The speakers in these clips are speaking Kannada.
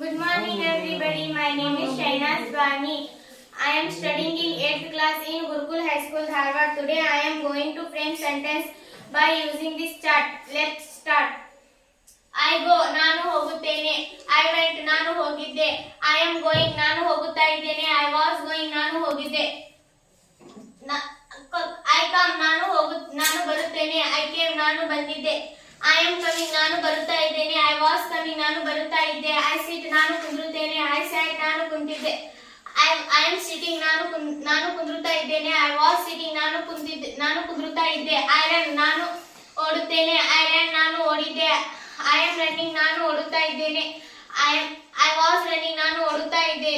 Good morning everybody. My name is Shainaz Bani. I am studying in 8th class in Gurukul High School, Dharwad. Today I am going to frame sentence by using this chart. Let's start. I go, ನಾನು ಹೋಗುತ್ತೇನೆ. I went, ನಾನು ಹೋಗಿದ್ದೆ. I am going, ನಾನು ಹೋಗುತ್ತಾ ಇದ್ದೇನೆ. I was going, ನಾನು ಹೋಗಿದ್ದೆ. I come, ನಾನು ಬರುತ್ತೇನೆ. I came, ನಾನು ಬಂದಿದ್ದೆ. I am coming, ನಾನು ಬರುತ್ತಾ ಇದ್ದೇನೆ. I was coming, ನಾನು ಬರುತ್ತಾ ಇದ್ದೆ. I sit, ನಾನು ಕುಂದ್ರುತ್ತೇನೆ. I sat, ನಾನು ಕುಂತಿದ್ದೆ. I am sitting, ನಾನು ಕುಂದ್ರುತ್ತಾ ಇದ್ದೇನೆ. I was sitting, ನಾನು ಕುಂದ್ರುತ್ತಾ ಇದ್ದೆ. I run, ನಾನು ಓಡುತ್ತೇನೆ. I ran, ನಾನು ಓಡಿದ್ದೆ. I am running, ನಾನು ಓಡುತ್ತಾ ಇದ್ದೇನೆ. I was running, ನಾನು ಓಡುತ್ತಾ ಇದ್ದೆ.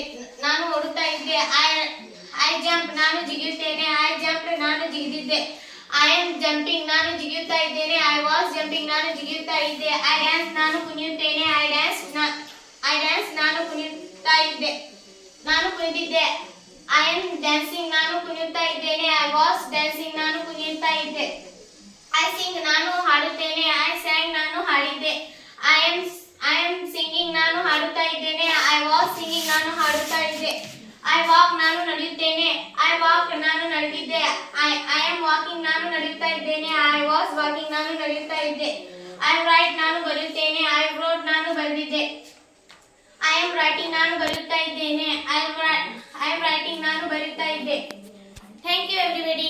I jump, ನಾನು ಜಿಗಿಯುತ್ತೇನೆ. I jumped, ನಾನು ಜಿಗಿದಿದ್ದೆ. I am jumping, ನಾನು ಜಿಗಿಯುತ್ತಾ ಇದ್ದೇನೆ. I was jumping, ನಾನು ಜಿಗಿಯುತ್ತಾ ಇದ್ದೆ. I dance, ನಾನು ಕುಣಿಯುತ್ತೇನೆ. I dance, ನಾನು ಕುಣಿದಿದ್ದೆ. I am dancing, ನಾನು ಕುಣಿಯುತ್ತಾ ಇದ್ದೇನೆ. I was dancing, ನಾನು ಕುಣಿಯುತ್ತಾ ಇದ್ದೆ. I sing, ನಾನು ಹಾಡುತ್ತೇನೆ. I sang, ನಾನು ಹಾಡಿದ್ದೆ. I am singing, ನಾನು ಹಾಡುತ್ತಾ ಇದ್ದೇನೆ. I was singing, ನಾನು ಹಾಡುತ್ತಾ ಇದ್ದೆ. I walk, ನಾನು ನಡೆಯುತ್ತೇನೆ. I walked, ನಾನು ನಡೆದಿದ್ದೆ. I am walking, ನಾನು ನಡೆಯುತ್ತಾ ಇದ್ದೇನೆ. I was walking, ನಾನು ನಡೆಯುತ್ತಾ ಇದ್ದೆ. I write, ನಾನು ಬರೆಯುತ್ತೇನೆ. I wrote, ನಾನು ಬರೆದಿದ್ದೆ. I am writing, ನಾನು ಬರೆಯುತ್ತಾ ಇದ್ದೇನೆ. I am writing, ನಾನು ಬರೆಯುತ್ತಾ ಇದ್ದೆ. Thank you everybody.